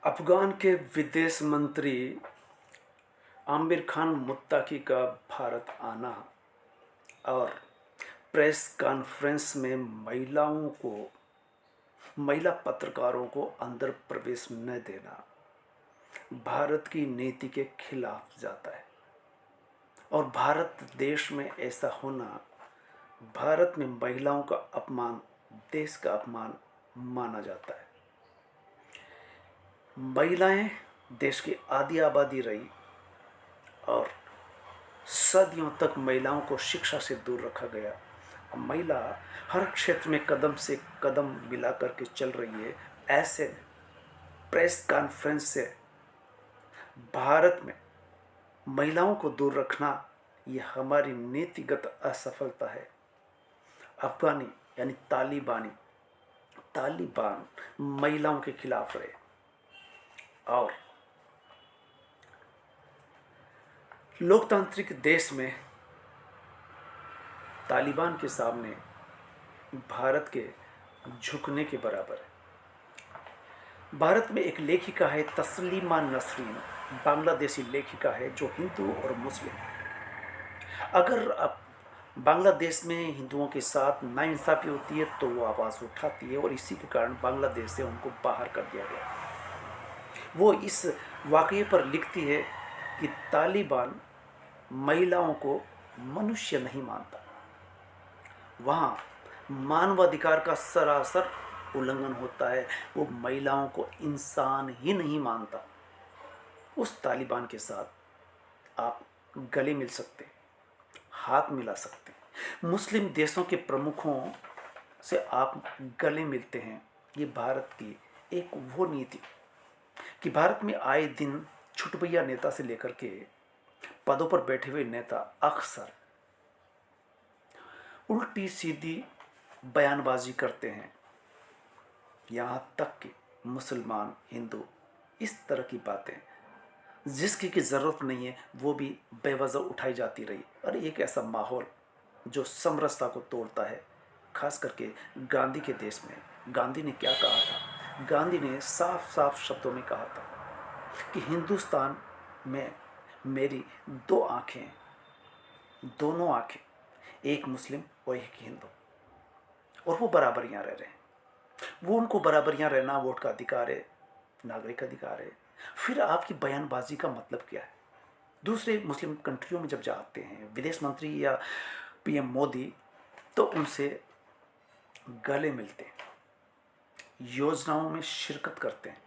अफ़गान के विदेश मंत्री आमिर खान मुत्ताकी का भारत आना और प्रेस कॉन्फ्रेंस में महिला पत्रकारों को अंदर प्रवेश न देना भारत की नीति के खिलाफ जाता है। और भारत देश में ऐसा होना भारत में महिलाओं का अपमान, देश का अपमान माना जाता है। महिलाएं देश की आधी आबादी रही और सदियों तक महिलाओं को शिक्षा से दूर रखा गया। अब महिला हर क्षेत्र में कदम से कदम मिला करके चल रही है। ऐसे में प्रेस कॉन्फ्रेंस से भारत में महिलाओं को दूर रखना यह हमारी नीतिगत असफलता है। अफगानी यानी तालिबान महिलाओं के खिलाफ रहे और लोकतांत्रिक देश में तालिबान के सामने भारत के झुकने के बराबर है। भारत में एक लेखिका है तस्लीमा नसरीन, बांग्लादेशी लेखिका है जो हिंदू और मुस्लिम है। अगर अब बांग्लादेश में हिंदुओं के साथ नाइंसाफ़ी होती है तो वो आवाज़ उठाती है और इसी के कारण बांग्लादेश से उनको बाहर कर दिया गया। वो इस वाक़ये पर लिखती है कि तालिबान महिलाओं को मनुष्य नहीं मानता, वहाँ मानवाधिकार का सरासर उल्लंघन होता है। वो महिलाओं को इंसान ही नहीं मानता। उस तालिबान के साथ आप गले मिल सकते, हाथ मिला सकते, मुस्लिम देशों के प्रमुखों से आप गले मिलते हैं। ये भारत की एक वो नीति कि भारत में आए दिन छुटभैया नेता से लेकर के पदों पर बैठे हुए नेता अक्सर उल्टी सीधी बयानबाजी करते हैं। यहाँ तक कि मुसलमान, हिंदू इस तरह की बातें जिसकी की ज़रूरत नहीं है वो भी बेवजह उठाई जाती रही। और एक ऐसा माहौल जो समरसता को तोड़ता है, खास करके गांधी के देश में। गांधी ने क्या कहा था? गांधी ने साफ साफ शब्दों में कहा था कि हिंदुस्तान में मेरी दो आँखें हैं, दोनों आँखें, एक मुस्लिम और एक हिंदू, और वो बराबर यहाँ रह रहे हैं। वो उनको बराबर यहाँ रहना वोट का अधिकार है, नागरिक अधिकार है। फिर आपकी बयानबाजी का मतलब क्या है? दूसरे मुस्लिम कंट्रियों में जब जाते हैं विदेश मंत्री या पीएम मोदी तो उनसे गले मिलते हैं, योजनाओं में शिरकत करते हैं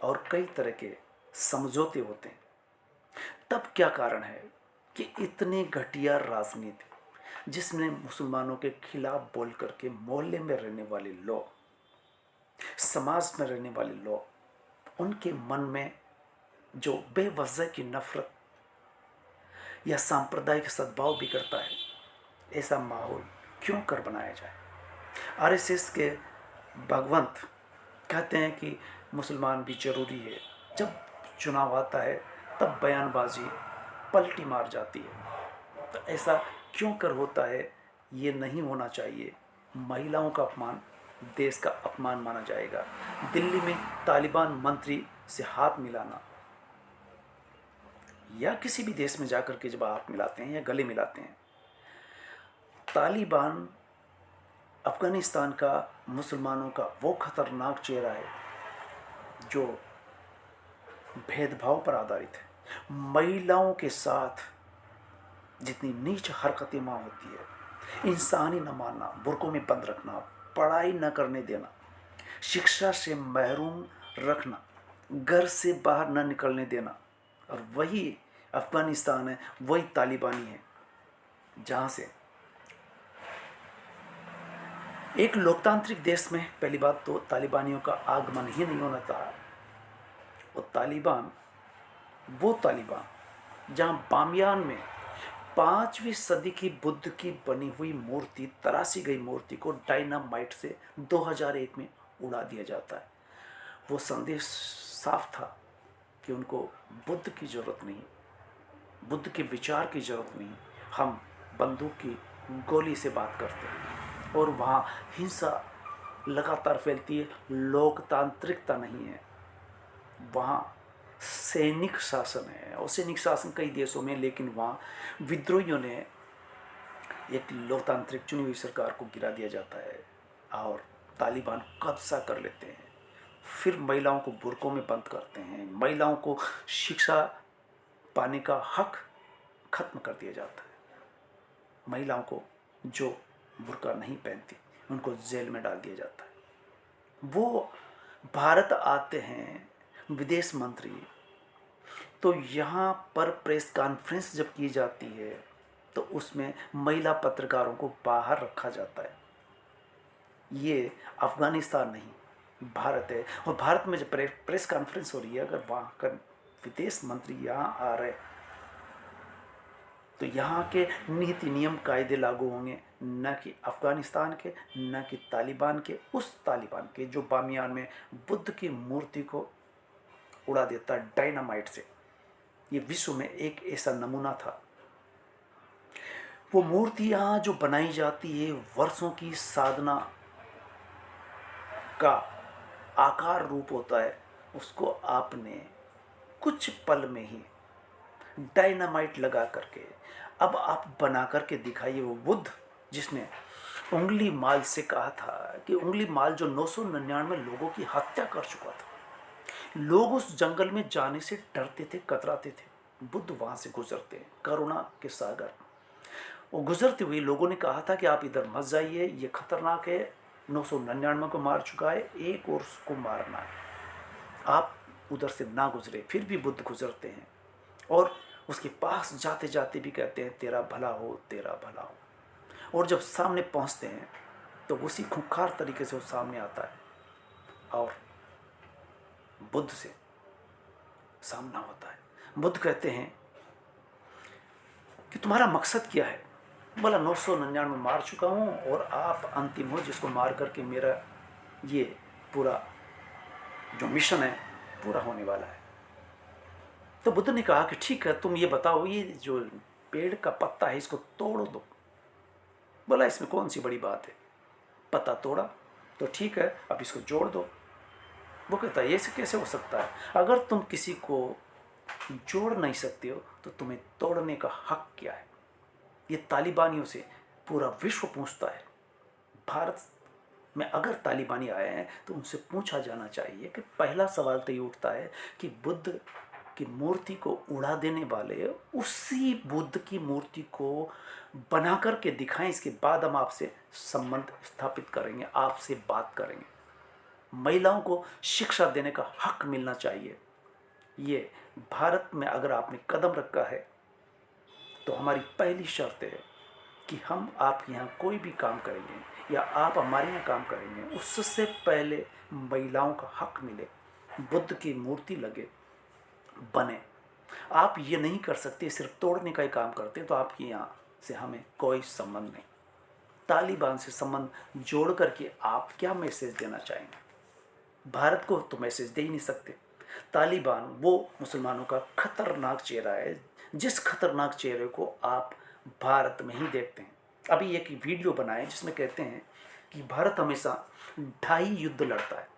और कई तरह के समझौते होते हैं। तब क्या कारण है कि इतनी घटिया राजनीति जिसमें मुसलमानों के खिलाफ बोल करके मोहल्ले में रहने वाले लोग, समाज में रहने वाले लोग, उनके मन में जो बेवजह की नफरत या सांप्रदायिक सद्भाव बिगड़ता है, ऐसा माहौल क्यों कर बनाया जाए? आरएसएस के भगवंत कहते हैं कि मुसलमान भी जरूरी है। जब चुनाव आता है तब बयानबाजी पलटी मार जाती है। तो ऐसा क्यों कर होता है? ये नहीं होना चाहिए। महिलाओं का अपमान देश का अपमान माना जाएगा। दिल्ली में तालिबान मंत्री से हाथ मिलाना या किसी भी देश में जाकर के जब हाथ मिलाते हैं या गले मिलाते हैं, तालिबान अफगानिस्तान का मुसलमानों का वो खतरनाक चेहरा है जो भेदभाव पर आधारित है। महिलाओं के साथ जितनी नीच हरकतें वहाँ होती है, इंसानी न मानना, बुर्कों में बंद रखना, पढ़ाई न करने देना, शिक्षा से महरूम रखना, घर से बाहर न निकलने देना, और वही अफगानिस्तान है, वही तालिबानी है जहाँ से एक लोकतांत्रिक देश में पहली बात तो तालिबानियों का आगमन ही नहीं होना था। और वो तालिबान जहाँ बामियान में 5वीं सदी की बुद्ध की बनी हुई मूर्ति, तराशी गई मूर्ति को डायनामाइट से 2001 में उड़ा दिया जाता है। वो संदेश साफ था कि उनको बुद्ध की ज़रूरत नहीं, बुद्ध के विचार की ज़रूरत नहीं। हम बंदूक की गोली से बात करते हैं और वहाँ हिंसा लगातार फैलती है। लोकतांत्रिकता नहीं है। वहाँ सैनिक शासन है, और सैनिक शासन कई देशों में, लेकिन वहाँ विद्रोहियों ने एक लोकतांत्रिक चुनी हुई सरकार को गिरा दिया जाता है और तालिबान कब्जा कर लेते हैं। फिर महिलाओं को बुर्कों में बंद करते हैं, महिलाओं को शिक्षा पाने का हक खत्म कर दिया जाता है। महिलाओं को जो बुर्का नहीं पहनती उनको जेल में डाल दिया जाता है। वो भारत आते हैं विदेश मंत्री, तो यहाँ पर प्रेस कॉन्फ्रेंस जब की जाती है तो उसमें महिला पत्रकारों को बाहर रखा जाता है। ये अफ़गानिस्तान नहीं, भारत है। और भारत में जब प्रेस कॉन्फ्रेंस हो रही है, अगर वहाँ का विदेश मंत्री यहाँ आ रहे तो यहाँ के नीति नियम कायदे लागू होंगे, न कि अफ़गानिस्तान के, न कि तालिबान के, उस तालिबान के जो बामियान में बुद्ध की मूर्ति को उड़ा देता डायनामाइट से। ये विश्व में एक ऐसा नमूना था। वो मूर्तियाँ जो बनाई जाती है वर्षों की साधना का आकार रूप होता है, उसको आपने कुछ पल में ही डायनामाइट लगा करके अब आप बना करके दिखाइए। वो बुद्ध जिसने उंगली माल से कहा था कि उंगली माल जो 999 लोगों की हत्या कर चुका था, लोग उस जंगल में जाने से डरते थे, कतराते थे। बुद्ध वहाँ से गुजरते हैं, करुणा के सागर। वो गुजरते हुए लोगों ने कहा था कि आप इधर मत जाइए, ये खतरनाक है, 999 को मार चुका है, एक और उसको मारना है, आप उधर से ना गुजरे। फिर भी बुद्ध गुजरते हैं और उसके पास जाते जाते भी कहते हैं तेरा भला हो, तेरा भला हो। और जब सामने पहुंचते हैं तो उसी खूंखार तरीके से वो सामने आता है और बुद्ध से सामना होता है। बुद्ध कहते हैं कि तुम्हारा मकसद क्या है? बोला 999 मार चुका हूँ और आप अंतिम हो जिसको मार करके मेरा ये पूरा जो मिशन है पूरा होने वाला है। तो बुद्ध ने कहा कि ठीक है, तुम ये बताओ, ये जो पेड़ का पत्ता है इसको तोड़ दो। बोला इसमें कौन सी बड़ी बात है, पत्ता तोड़ा तो ठीक है, अब इसको जोड़ दो। वो कहता है ये कैसे हो सकता है? अगर तुम किसी को जोड़ नहीं सकते हो तो तुम्हें तोड़ने का हक क्या है? ये तालिबानियों से पूरा विश्व पूछता है। भारत में अगर तालिबानी आए हैं तो उनसे पूछा जाना चाहिए कि पहला सवाल तो ये उठता है कि बुद्ध की मूर्ति को उड़ा देने वाले उसी बुद्ध की मूर्ति को बना करके दिखाएं, इसके बाद हम आपसे संबंध स्थापित करेंगे, आपसे बात करेंगे। महिलाओं को शिक्षा देने का हक मिलना चाहिए। ये भारत में अगर आपने कदम रखा है तो हमारी पहली शर्त है कि हम आपके यहाँ कोई भी काम करेंगे या आप हमारे यहाँ काम करेंगे, उससे पहले महिलाओं का हक मिले, बुद्ध की मूर्ति लगे, बने। आप ये नहीं कर सकते, सिर्फ तोड़ने का ही काम करते, तो आपके यहाँ से हमें कोई संबंध नहीं। तालिबान से संबंध जोड़ करके आप क्या मैसेज देना चाहेंगे? भारत को तो मैसेज दे ही नहीं सकते। तालिबान वो मुसलमानों का खतरनाक चेहरा है, जिस खतरनाक चेहरे को आप भारत में ही देखते हैं। अभी एक वीडियो बनाए जिसमें कहते हैं कि भारत हमेशा 2.5 युद्ध लड़ता है,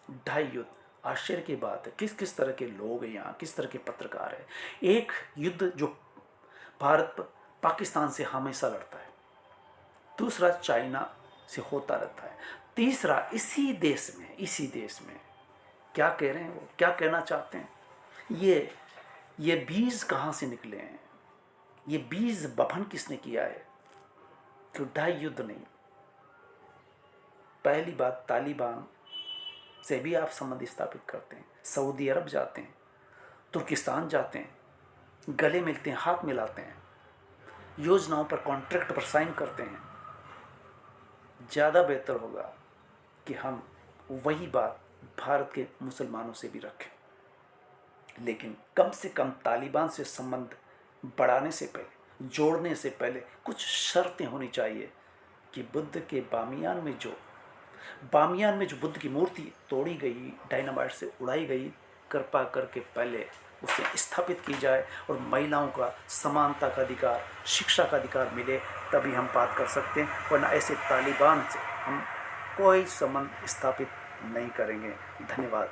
2.5 युद्ध। आश्चर्य की बात है, किस किस तरह के लोग हैं यहाँ, किस तरह के पत्रकार हैं। एक युद्ध जो भारत पाकिस्तान से हमेशा लड़ता है, दूसरा चाइना से होता रहता है, तीसरा इसी देश में क्या कह रहे हैं वो, क्या कहना चाहते हैं? ये बीज कहाँ से निकले हैं? ये बीज बपन किसने किया है? तो 2.5 युद्ध नहीं। पहली बात, तालिबान से भी आप संबंध स्थापित करते हैं, सऊदी अरब जाते हैं, तुर्किस्तान जाते हैं, गले मिलते हैं, हाथ मिलाते हैं, योजनाओं पर, कॉन्ट्रैक्ट पर साइन करते हैं। ज़्यादा बेहतर होगा कि हम वही बात भारत के मुसलमानों से भी रखें, लेकिन कम से कम तालिबान से संबंध बढ़ाने से पहले, जोड़ने से पहले कुछ शर्तें होनी चाहिए कि बुद्ध के बामियान में जो बुद्ध की मूर्ति तोड़ी गई, डायनामाइट से उड़ाई गई, कृपा करके पहले उसे स्थापित की जाए और महिलाओं का समानता का अधिकार, शिक्षा का अधिकार मिले, तभी हम बात कर सकते हैं। वरना ऐसे तालिबान से हम कोई संबंध स्थापित नहीं करेंगे। धन्यवाद।